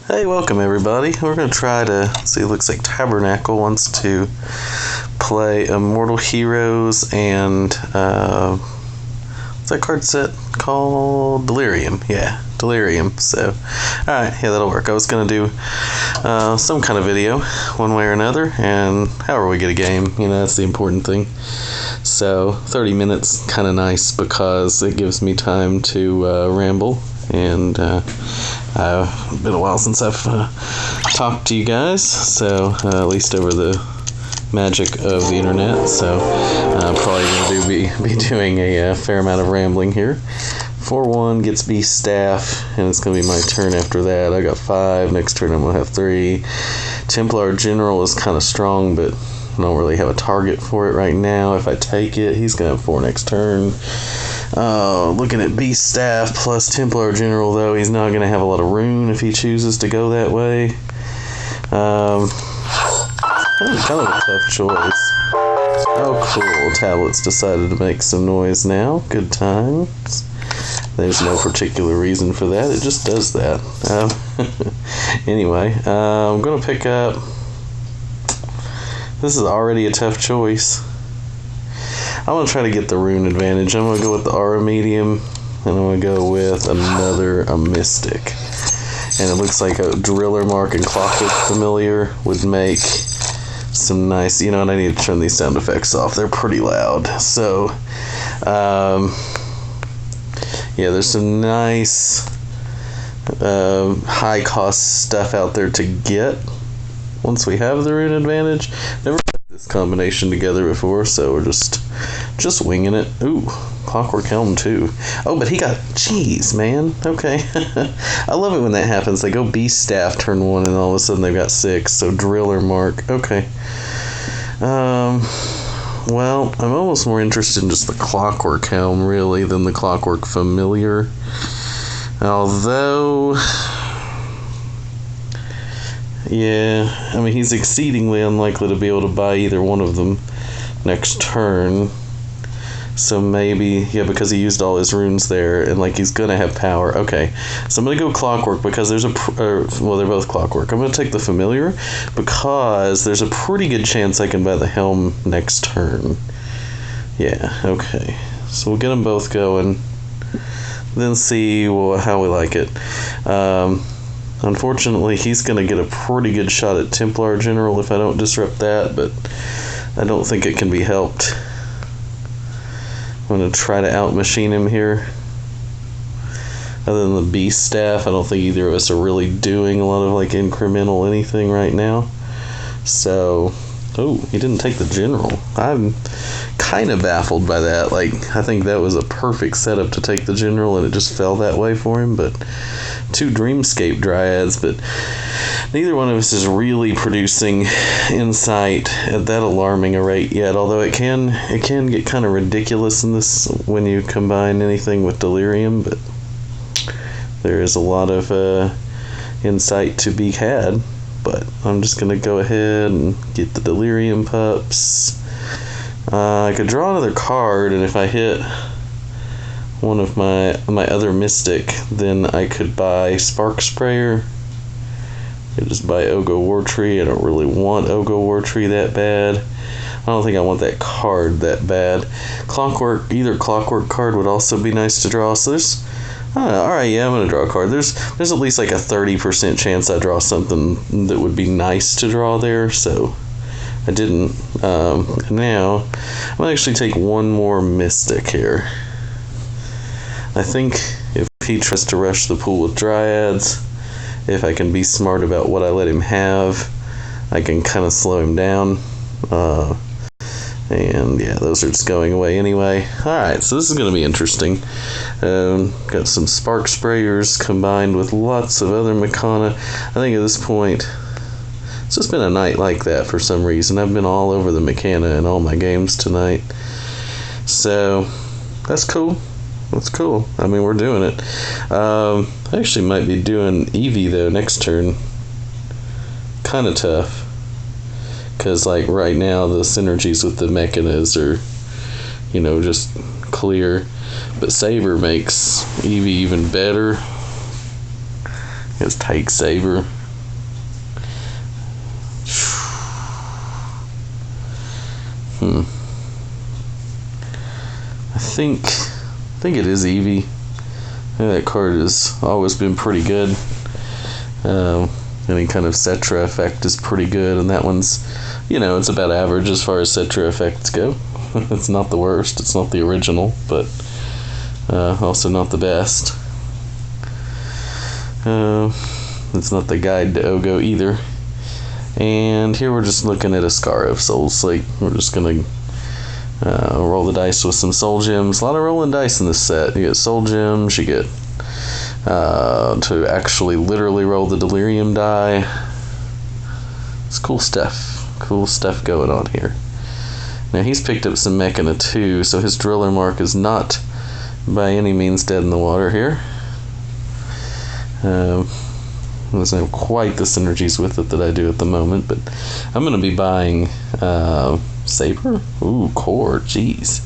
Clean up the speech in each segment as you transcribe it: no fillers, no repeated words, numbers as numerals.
Hey, welcome everybody. We're going to try to see, it looks like Tabernacle wants to play Immortal Heroes and, what's that card set called? Delirium. Yeah, Delirium. So, alright, yeah, that'll work. I was going to do some kind of video, one way or another, and however we get a game, that's the important thing. So, 30 minutes, kind of nice because it gives me time to ramble, and it's been a while since I've talked to you guys, so at least over the magic of the internet, so probably going to be doing a fair amount of rambling here. 4-1 gets B staff, and it's going to be my turn after that. I got 5, next turn I'm going to have 3. Templar General is kind of strong, but I don't really have a target for it right now. If I take it, he's going to have 4 next turn. Looking at B staff plus Templar General, though, he's not going to have a lot of rune if he chooses to go that way. Kind of a tough choice. Oh, cool. Tablet's decided to make some noise now. Good times. There's no particular reason for that. It just does that. Anyway, I'm going to pick up... This is already a tough choice. I'm going to try to get the rune advantage. I'm going to go with the Aura Medium, and I'm going to go with a Mystic. And it looks like a Driller Mark and Clockwork Familiar would make some nice... and I need to turn these sound effects off. They're pretty loud. So, yeah, there's some nice high-cost stuff out there to get once we have the rune advantage. Never put this combination together before, so we're just winging it. Ooh, Clockwork Helm too. Oh, but he got... Jeez, man. Okay. I love it when that happens. They go Beast Staff turn 1, and all of a sudden they've got 6. So Driller Mark. Okay. Well, I'm almost more interested in just the Clockwork Helm, really, than the Clockwork Familiar. Although... Yeah, I mean, he's exceedingly unlikely to be able to buy either one of them next turn. So maybe, yeah, because he used all his runes there, and, he's going to have power. Okay, so I'm going to go Clockwork because there's well, they're both Clockwork. I'm going to take the Familiar because there's a pretty good chance I can buy the Helm next turn. Yeah, okay. So we'll get them both going, then see how we like it. Unfortunately, he's going to get a pretty good shot at Templar General if I don't disrupt that, but I don't think it can be helped. I'm going to try to out-machine him here. Other than the Beast Staff, I don't think either of us are really doing a lot of, incremental anything right now. So, oh, he didn't take the General. I'm kind of baffled by that. I think that was a perfect setup to take the General, and it just fell that way for him, but... 2 Dreamscape Dryads, but neither one of us is really producing insight at that alarming a rate yet, although it can get kind of ridiculous in this when you combine anything with Delirium, but there is a lot of insight to be had. But I'm just going to go ahead and get the Delirium pups. I could draw another card, and if I hit one of my other Mystic, then I could buy Spark Sprayer. I could just buy Ogo War Tree. I don't really want Ogo War Tree that bad. I don't think I want that card that bad. Either Clockwork card would also be nice to draw. So there's... alright, yeah, I'm going to draw a card. There's at least a 30% chance I draw something that would be nice to draw there, so I didn't. Now, I'm going to actually take one more Mystic here. I think if he tries to rush the pool with Dryads, if I can be smart about what I let him have, I can kind of slow him down. And yeah, those are just going away anyway. Alright, so this is going to be interesting. Got some Spark Sprayers combined with lots of other Makana. I think at this point, it's just been a night like that for some reason. I've been all over the Makana in all my games tonight. So, that's cool. That's cool. I mean, we're doing it. I actually might be doing Eevee, though, next turn. Kind of tough. Because, right now, the synergies with the Mechanas are, just clear. But Saber makes Eevee even better. Just take Saber. I think it is Eevee. That card has always been pretty good. Any kind of Cetra effect is pretty good, and that one's, it's about average as far as Cetra effects go. It's not the worst, it's not the original, but also not the best. It's not the guide to Ogo either. And here we're just looking at a Scar of Souls. Like, we're just gonna roll the dice with some soul gems. A lot of rolling dice in this set. You get soul gems, you get to actually literally roll the Delirium die. It's cool stuff. Cool stuff going on here. Now he's picked up some Mechana too, so his driller mark is not by any means dead in the water here. Doesn't have quite the synergies with it that I do at the moment, but I'm going to be buying Saber? Ooh, Core, jeez.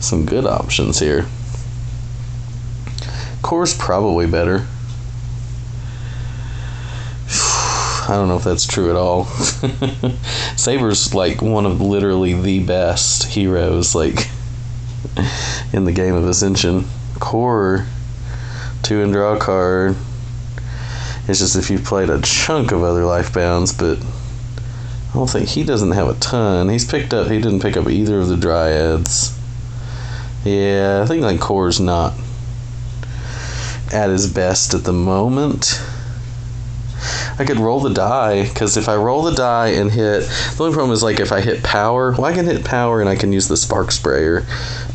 Some good options here. Core's probably better. I don't know if that's true at all. Saber's like one of literally the best heroes like in the game of Ascension. Core, 2 and draw a card. It's just if you've played a chunk of other Lifebounds, but I don't think he doesn't have a ton. He didn't pick up either of the Dryads. Yeah, I think like Core's not at his best at the moment. I could roll the die, because if I roll the die and hit, the only problem is like if I hit power, well, I can hit power and I can use the Spark Sprayer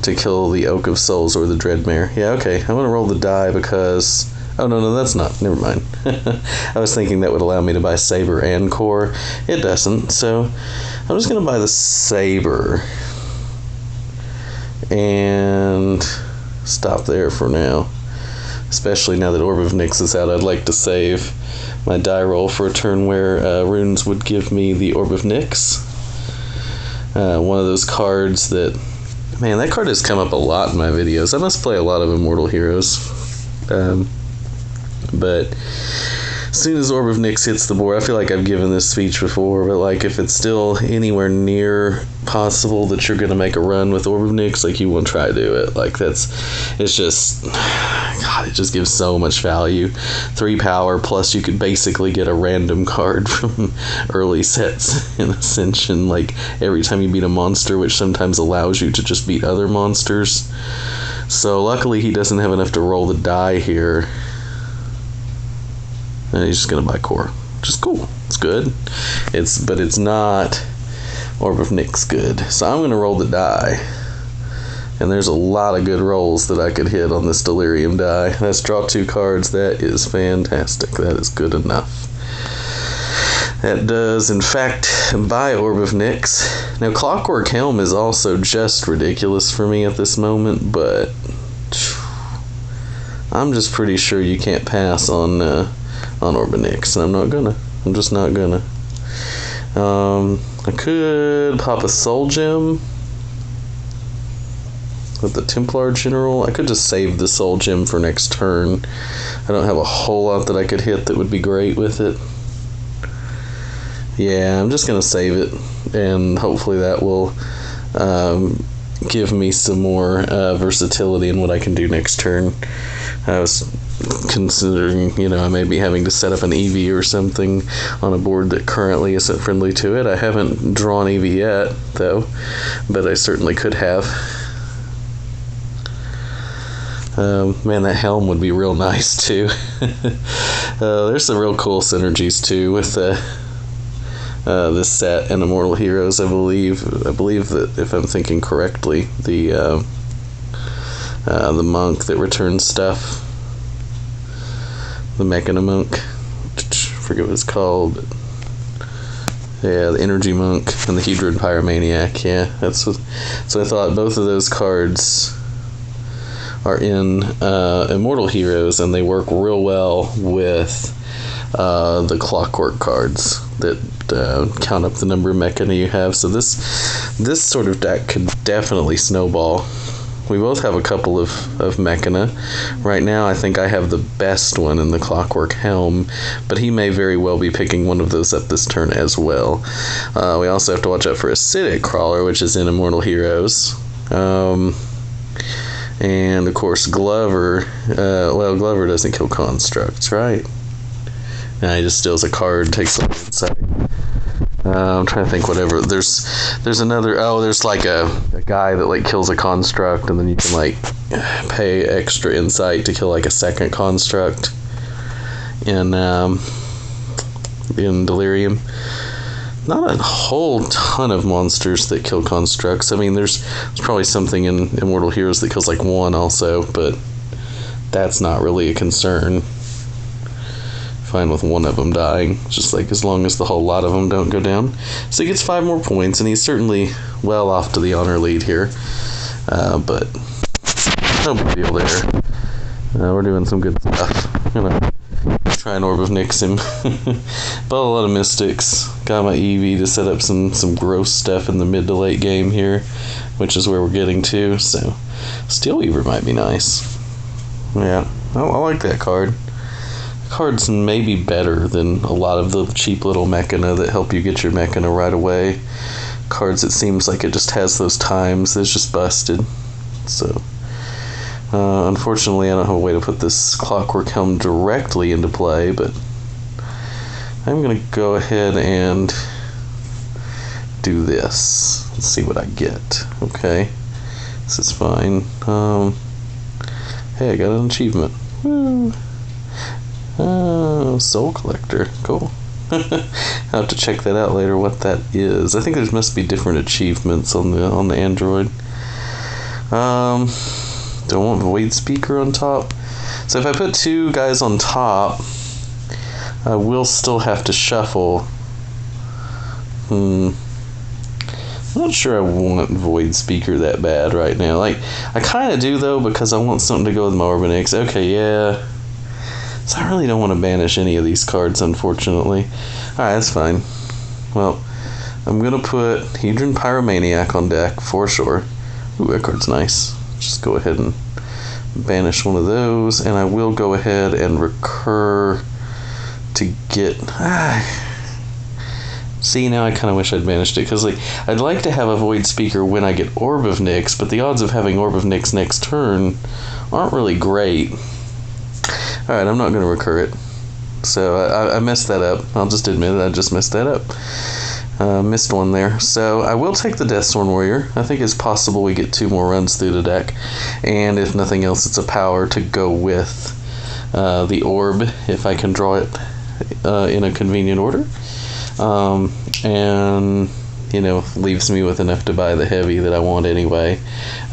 to kill the Oak of Souls or the Dreadmare. Yeah, okay, I'm going to roll the die because, oh no, that's not, never mind. I was thinking that would allow me to buy Saber and Core. It doesn't, so I'm just going to buy the Saber and stop there for now. Especially now that Orb of Nyx is out, I'd like to save my die roll for a turn where runes would give me the Orb of Nyx. One of those cards that, man, that card has come up a lot in my videos. I must play a lot of Immortal Heroes. But as soon as Orb of Nyx hits the board, I feel like I've given this speech before, but like if it's still anywhere near possible that you're going to make a run with Orb of Nyx, like you want to try to do it. Like it's just, God, it just gives so much value. 3 power, plus you could basically get a random card from early sets in Ascension, like every time you beat a monster, which sometimes allows you to just beat other monsters. So luckily he doesn't have enough to roll the die here. And he's just gonna buy Core, which is cool. It's good. But it's not Orb of Nyx good. So I'm gonna roll the die, and there's a lot of good rolls that I could hit on this Delirium die. Let's draw 2 cards. That is fantastic. That is good enough. That does, in fact, buy Orb of Nyx. Now, Clockwork Helm is also just ridiculous for me at this moment, but I'm just pretty sure you can't pass on Orb of Nyx, and I'm just not gonna. I could pop a Soul Gem with the Templar General. I could just save the Soul Gem for next turn. I don't have a whole lot that I could hit that would be great with it. Yeah, I'm just gonna save it, and hopefully that will give me some more versatility in what I can do next turn. I was considering, I may be having to set up an Eevee or something on a board that currently isn't friendly to it. I haven't drawn Eevee yet, though, but I certainly could have. Man, that helm would be real nice, too. There's some real cool synergies, too, with this set and Immortal Heroes, I believe that, if I'm thinking correctly, the monk that returns stuff, the Mechana monk, I forget what it's called, but yeah, the energy monk and the Hedron Pyromaniac. Yeah, so I thought both of those cards are in Immortal Heroes, and they work real well with the Clockwork cards that count up the number of Mechana you have. So this sort of deck could definitely snowball we both have a couple of Mechana. Right now, I think I have the best one in the Clockwork Helm, but he may very well be picking one of those up this turn as well. We also have to watch out for Acidic Crawler, which is in Immortal Heroes. And, of course, Glover. Glover doesn't kill constructs, right? No, he just steals a card, takes it inside. I'm trying to think whatever. There's another, there's like a guy that like kills a construct, and then you can like pay extra insight to kill like a second construct in Delirium. Not a whole ton of monsters that kill constructs. I mean, there's probably something in Immortal Heroes that kills like one also, but that's not really a concern. Fine with one of them dying, just like as long as the whole lot of them don't go down. So he gets 5 more points, and he's certainly well off to the honor lead here. But no big deal there. We're doing some good stuff. I'm gonna try and Orb of Nyx him. But a lot of mystics. Got my Eevee to set up some gross stuff in the mid to late game here, which is where we're getting to. So Steel Weaver might be nice. Yeah, I like that card. Cards may be better than a lot of the cheap little Mechana that help you get your Mechana right away. Cards, it seems like it just has those times that's just busted. So, unfortunately, I don't have a way to put this Clockwork Helm directly into play, but I'm going to go ahead and do this. Let's see what I get. Okay, this is fine. Hey, I got an achievement. Woo! Soul Collector. Cool. I'll have to check that out later, what that is. I think there must be different achievements on the Android. Do I want Void Speaker on top? So if I put 2 guys on top, I will still have to shuffle. I'm not sure I want Void Speaker that bad right now. Like, I kind of do, though, because I want something to go with my Orb of Nyx. Okay, yeah. So I really don't want to banish any of these cards, unfortunately. Alright, that's fine. Well, I'm going to put Hedron Pyromaniac on deck, for sure. Ooh, that card's nice. Just go ahead and banish one of those, and I will go ahead and recur to get... See, now I kind of wish I'd banished it, because like, I'd like to have a Void Speaker when I get Orb of Nyx, but the odds of having Orb of Nyx next turn aren't really great. Alright, I'm not going to recur it. So I messed that up. I'll just admit it, I just messed that up. Missed one there. So I will take the Deathsworn Warrior. I think it's possible we get 2 more runs through the deck. And if nothing else, it's a power to go with the Orb, if I can draw it in a convenient order. And, you know, leaves me with enough to buy the heavy that I want anyway.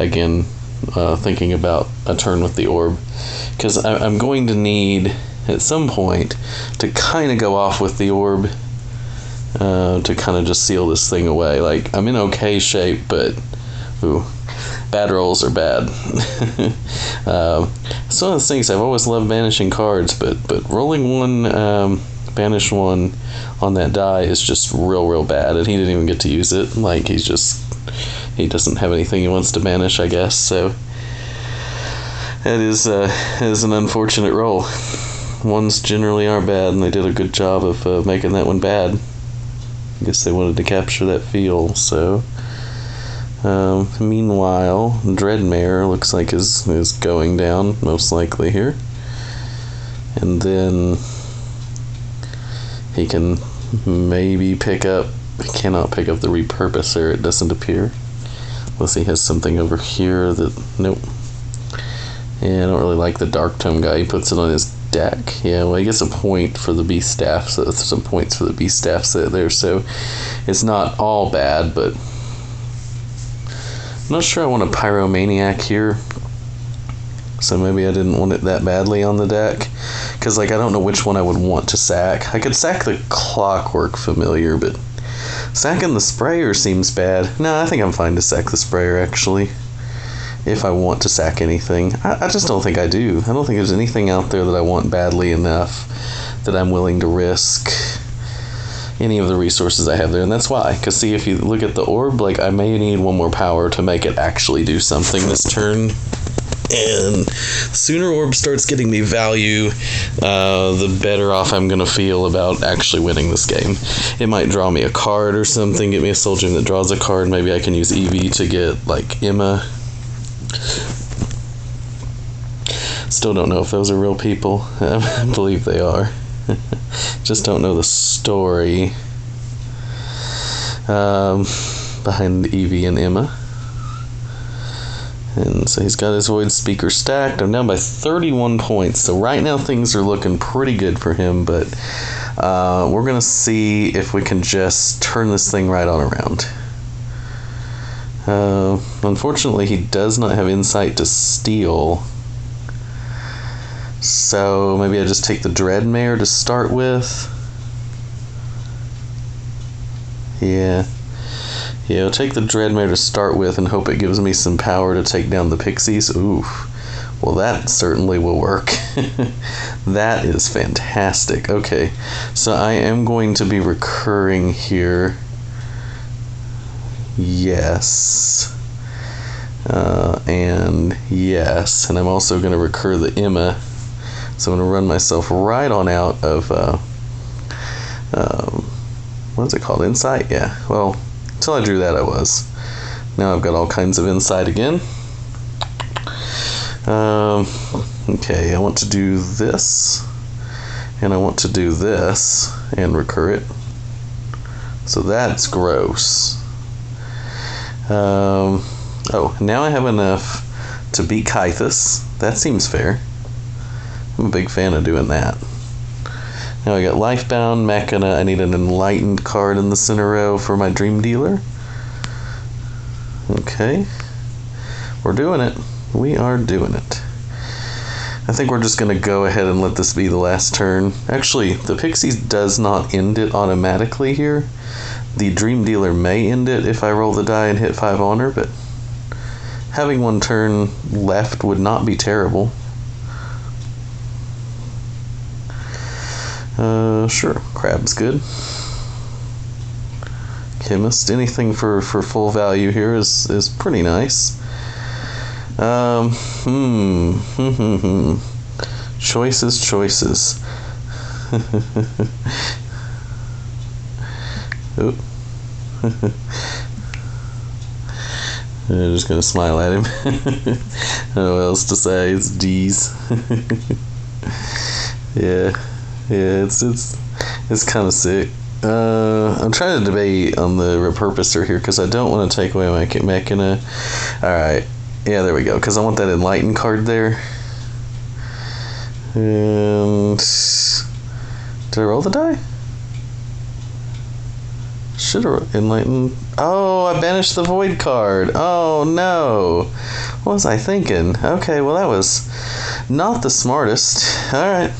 Again, thinking about a turn with the Orb. Because I'm going to need, at some point, to kind of go off with the Orb to kind of just seal this thing away. Like, I'm in okay shape, but ooh, bad rolls are bad. It's one of those things, I've always loved banishing cards, but rolling one, banish one on that die is just real bad, and he didn't even get to use it. Like, he doesn't have anything he wants to banish, I guess, so it is an unfortunate roll. Ones generally are bad, and they did a good job of making that one bad. I guess they wanted to capture that feel, so... meanwhile, Dreadmare looks like is going down, most likely here. And then he can maybe pick up... He cannot pick up the Repurposer, it doesn't appear. Unless he has something over here that... Nope. Yeah, I don't really like the Dark Tome guy. He puts it on his deck. Yeah, well, he gets a point for the Beast Staff, so there's some points for the Beast Staff set there, so it's not all bad, but I'm not sure I want a Pyromaniac here, so maybe I didn't want it that badly on the deck, because, like, I don't know which one I would want to sack. I could sack the Clockwork Familiar, but sacking the Sprayer seems bad. No, I think I'm fine to sack the Sprayer, actually. If I want to sack anything. I just don't think I do. I don't think there's anything out there that I want badly enough that I'm willing to risk any of the resources I have there, and that's why. Because see, if you look at the orb, like I may need one more power to make it actually do something this turn. And the sooner orb starts getting me value, the better off I'm going to feel about actually winning this game. It might draw me a card or something, get me a soul gem that draws a card. Maybe I can use Eevee to get, like, Emma. Still don't know if those are real people. I believe they are. Just don't know the story behind Eevee and Emma. And so he's got his Void Speaker stacked. I'm down by 31 points. So right now things are looking pretty good for him, but we're going to see if we can just turn this thing right on around. Unfortunately, he does not have insight to steal. So maybe I just take the Dreadmare to start with. Yeah. Yeah, I'll take the Dreadmare to start with and hope it gives me some power to take down the Pixies. Oof. Well, that certainly will work. That is fantastic. Okay, so I am going to be recurring here. Yes. And yes. And I'm also going to recur the Emma. So I'm going to run myself right on out of... what is it called? Insight? Yeah. Well... Until I drew that, I was. Now I've got all kinds of insight again. Okay, I want to do this, and I want to do this, and recur it. So that's gross. Oh, now I have enough to beat Kythus. That seems fair. I'm a big fan of doing that. Now I got Lifebound, Machina. I need an Enlightened card in the center row for my Dream Dealer. Okay. We're doing it. We are doing it. I think we're just going to go ahead and let this be the last turn. Actually, the Pixies does not end it automatically here. The Dream Dealer may end it if I roll the die and hit 5 honor, but having one turn left would not be terrible. Sure, Crab's good. Chemist, anything for full value here is pretty nice. Choices. Oop. I'm just gonna smile at him. I don't know what else to say. It's D's. Yeah, it's kind of sick. I'm trying to debate on the repurposer here because I don't want to take away my Machina. Alright, yeah, there we go, because I want that Enlightened card there. And did I roll the die? Should have Enlightened. Oh, I banished the Void card. Oh no, what was I thinking? Okay, well that was not the smartest. Alright,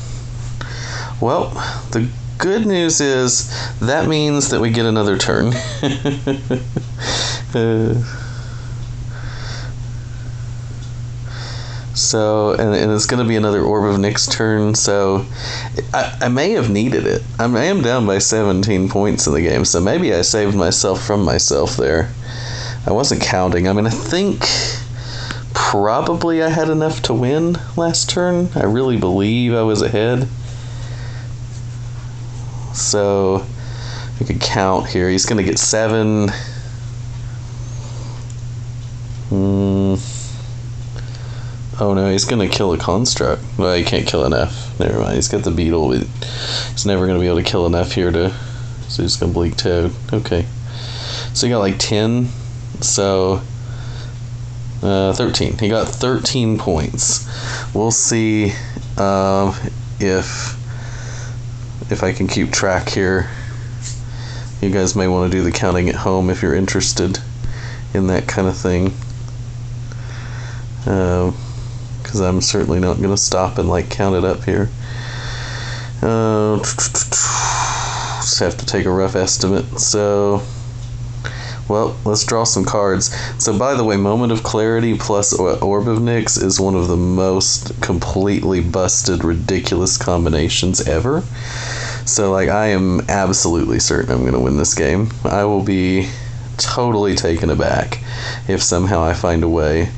well, the good news is that means that we get another turn. So, and it's going to be another Orb of Nyx's turn, so I may have needed it. I am down by 17 points in the game, so maybe I saved myself from myself there. I wasn't counting. I mean, I think probably I had enough to win last turn. I really believe I was ahead. So I could count here. He's going to get 7. Oh no, he's going to kill a construct. Well, he can't kill enough. Never mind. He's got the beetle, but he's never going to be able to kill enough here to... So he's going to bleak Toad. Okay. So he got like 10. So 13. He got 13 points. We'll see if I can keep track here. You guys may want to do the counting at home if you're interested in that kind of thing. Because I'm certainly not going to stop and like count it up here. Just have to take a rough estimate. So, well, let's draw some cards. So, by the way, Moment of Clarity plus Orb of Nyx is one of the most completely busted, ridiculous combinations ever. So, like, I am absolutely certain I'm going to win this game. I will be totally taken aback if somehow I find a way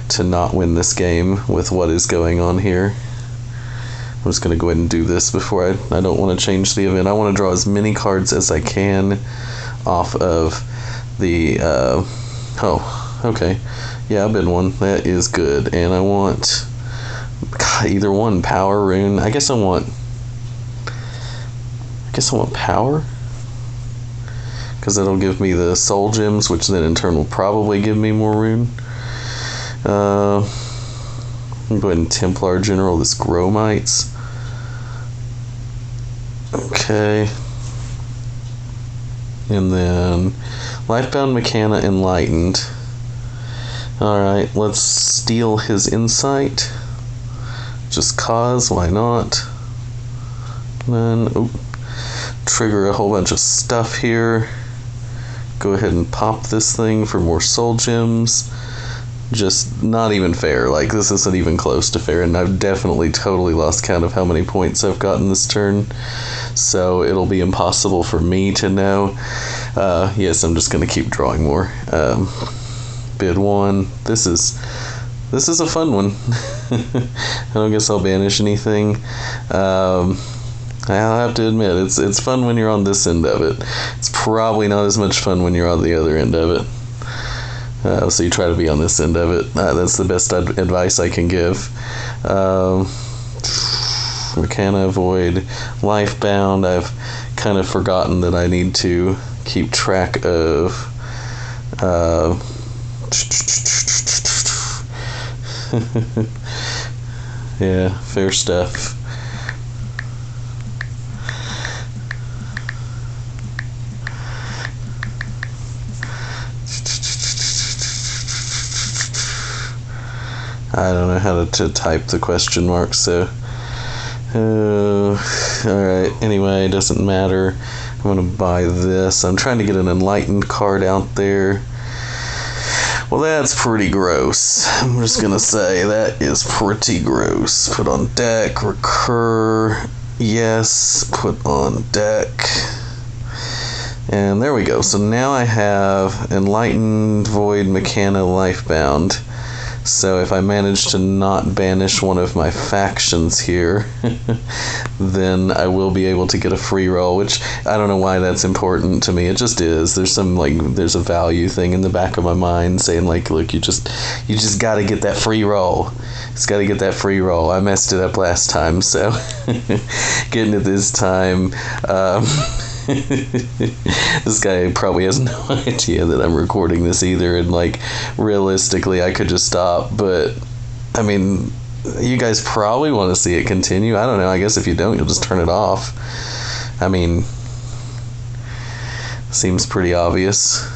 to not win this game with what is going on here. I'm just going to go ahead and do this before I don't want to change the event. I want to draw as many cards as I can off of the, oh, okay. Yeah, I bid one. That is good. And I want either one, power, rune. I guess I want power, because that'll give me the soul gems, which then in turn will probably give me more rune. I'm going to go ahead and Templar General this Gromites. Okay. And then Lifebound Mechana Enlightened. Alright, let's steal his insight. Just cause, why not? And then, trigger a whole bunch of stuff here. Go ahead and pop this thing for more soul gems. Just not even fair. Like, this isn't even close to fair, and I've definitely totally lost count of how many points I've gotten this turn. So it'll be impossible for me to know. Yes, I'm just going to keep drawing more. Bid one. This is a fun one. I don't guess I'll banish anything. I'll have to admit, it's fun when you're on this end of it. It's probably not as much fun when you're on the other end of it. So you try to be on this end of it. That's the best advice I can give. Mechana Void, Lifebound. I've kind of forgotten that I need to keep track of. Yeah, fair stuff. I don't know how to type the question mark, so alright, anyway, it doesn't matter. I'm gonna buy this. I'm trying to get an enlightened card out there. Well, that's pretty gross. I'm just gonna say that is pretty gross. Put on deck, recur, yes, put on deck. And there we go. So now I have Enlightened, Void, Mechana, Lifebound. So if I manage to not banish one of my factions here, then I will be able to get a free roll, which I don't know why that's important to me. It just is. There's there's a value thing in the back of my mind saying, like, look, you just got to get that free roll. It's got to get that free roll. I messed it up last time, so getting it this time. This guy probably has no idea that I'm recording this either, and like realistically I could just stop, but I mean, you guys probably want to see it continue. I don't know, I guess if you don't, you'll just turn it off. I mean, seems pretty obvious.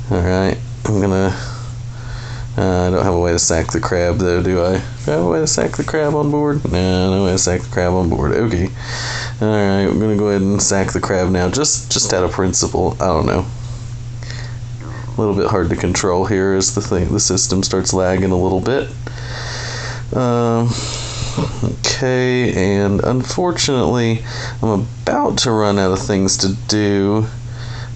Alright, I'm gonna I don't have a way to sack the crab though, do I? Do I have a way to sack the crab on board? No way to sack the crab on board. Okay. Alright, we're gonna go ahead and sack the crab now. Just out of principle. I don't know. A little bit hard to control here as the system starts lagging a little bit. Okay, and unfortunately I'm about to run out of things to do.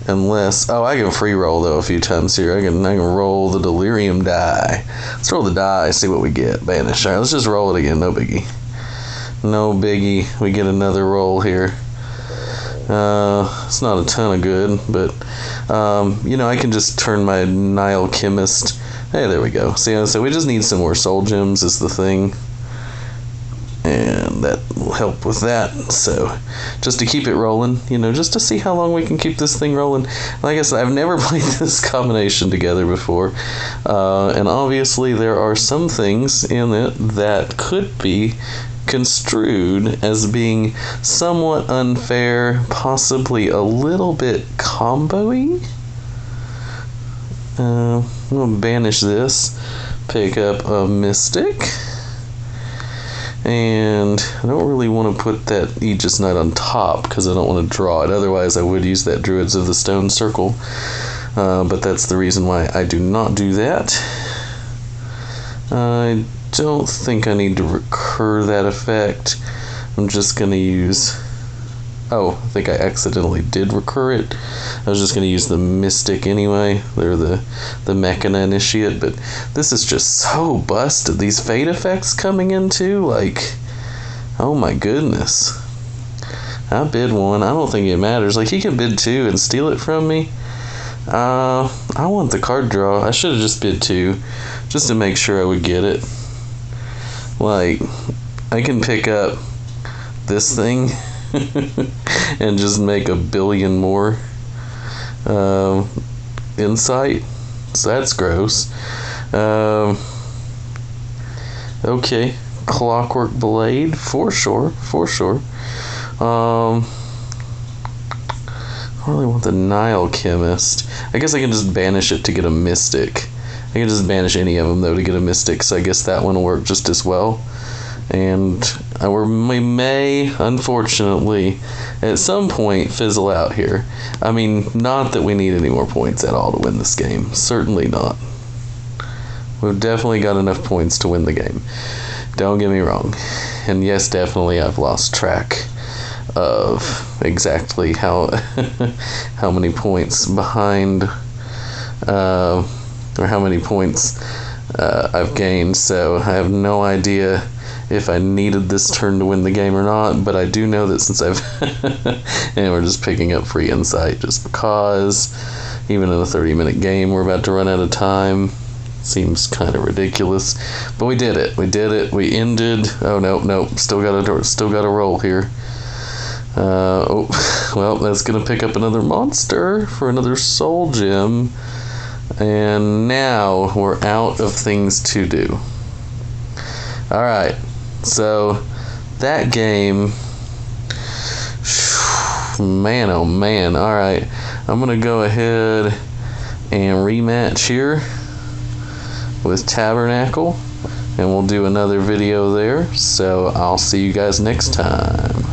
Unless, I can free roll though a few times here. I can roll the Delirium die. Let's roll the die, see what we get. Banish. Alright, let's just roll it again. No biggie. No biggie. We get another roll here. It's not a ton of good, but I can just turn my Nile Chemist. Hey, there we go. See, so we just need some more soul gems is the thing. And that will help with that. So, just to keep it rolling, just to see how long we can keep this thing rolling. Like I said, I've never played this combination together before. And obviously there are some things in it that could be construed as being somewhat unfair, possibly a little bit combo-y. I'm going to banish this, pick up a Mystic. And I don't really want to put that Aegis Knight on top because I don't want to draw it. Otherwise, I would use that Druids of the Stone Circle. But that's the reason why I do not do that. I don't think I need to recur that effect. I'm just going to use... Oh, I think I accidentally did recur it. I was just going to use the Mystic anyway. They're the Mechana Initiate, but this is just so busted. These fade effects coming in too, like, oh my goodness. I bid one. I don't think it matters. Like, he can bid two and steal it from me. I want the card draw. I should have just bid two, just to make sure I would get it. Like, I can pick up this thing and just make a billion more insight. So that's gross. Okay, Clockwork Blade for sure. I really want the Nile Chemist. I guess I can just banish it to get a Mystic. I can just banish any of them though to get a Mystic, so I guess that one will work just as well. And we may, unfortunately, at some point fizzle out here. I mean, not that we need any more points at all to win this game. Certainly not. We've definitely got enough points to win the game. Don't get me wrong. And yes, definitely I've lost track of exactly how how many points behind, or how many points I've gained. So I have no idea if I needed this turn to win the game or not, but I do know that since I've and we're just picking up free insight just because, even in a 30-minute game, we're about to run out of time. Seems kind of ridiculous, but we did it. We ended. Oh no, still got a roll here. Oh well, that's gonna pick up another monster for another soul gem, and now we're out of things to do. All right. So, that game, man, oh man. Alright, I'm going to go ahead and rematch here with Tabernacle, and we'll do another video there. So, I'll see you guys next time.